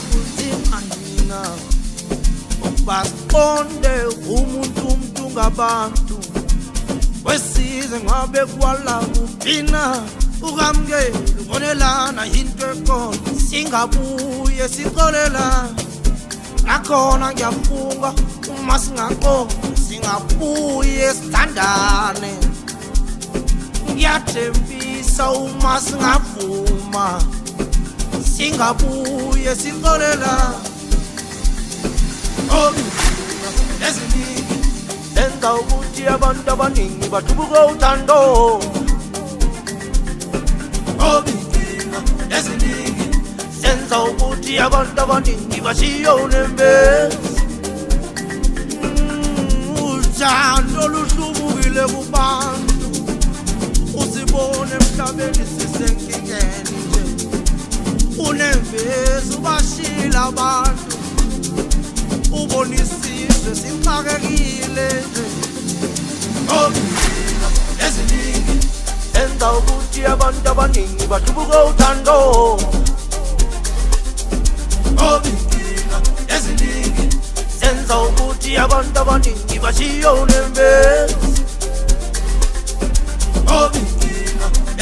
kunzima nina ukubaqonde umuntu ngabantu wesize ngabe kwala kuphina ukamkela ubonelana into ekhona singabuye sixolela nakhona ngiyafunga uma singaqo singabuye sithandane ngiyathembisa uma singavuma singabuye sixolela eziningi enza ukuthi abantu abaningi bathubuke uthando eziningi senza ukuthi abantu abaningi bashiye unembezi uthando luhlubukile kubantu usibone emhlabeni sisenkingeni nje unembezi ubashila abantu ubonisizwe sixakekile nje eziningi enza ukuthi abantu abaningi bathubuke uthando eziningi senza ukuthi abantu abaningi bashiye unembezi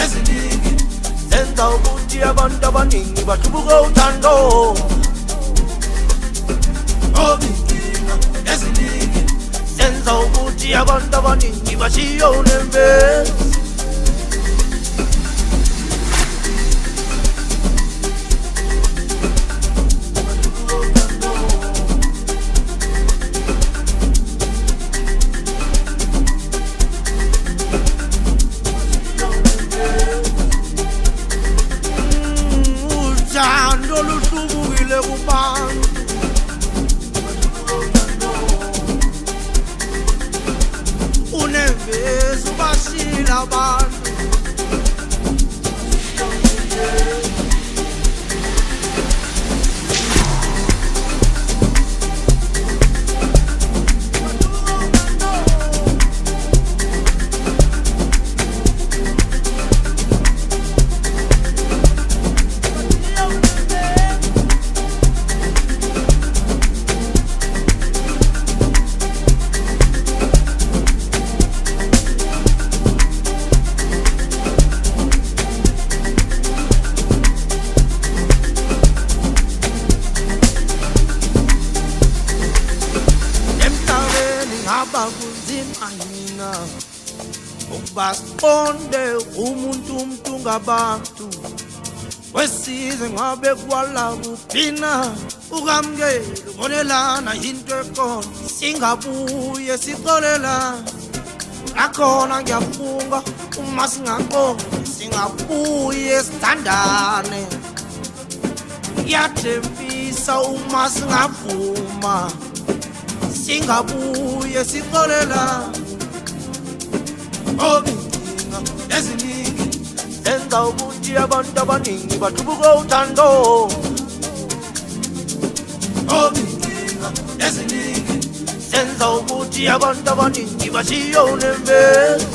eziningi senza ukuthi abantu abaningi bathubuke uthando eziningi senza ukuthi abantu abaningi bashiye unembezi uthando luhlubukile kubantu unembezi ubashila abantu kunzima nina ukubaqonde umuntu ngabantu wesize ngabe kwala kuphina ukamkela ubonelana into ekhona singabuye sixolela nakhona ngiyafunga uma singaqo singabuye sithandane ngiyathembisa uma singavuma singabuye sixolela eziningi senza ukuthi abantu abaningi bathubuke uthando eziningi senza ukuthi abantu abaningi bashiye unembezi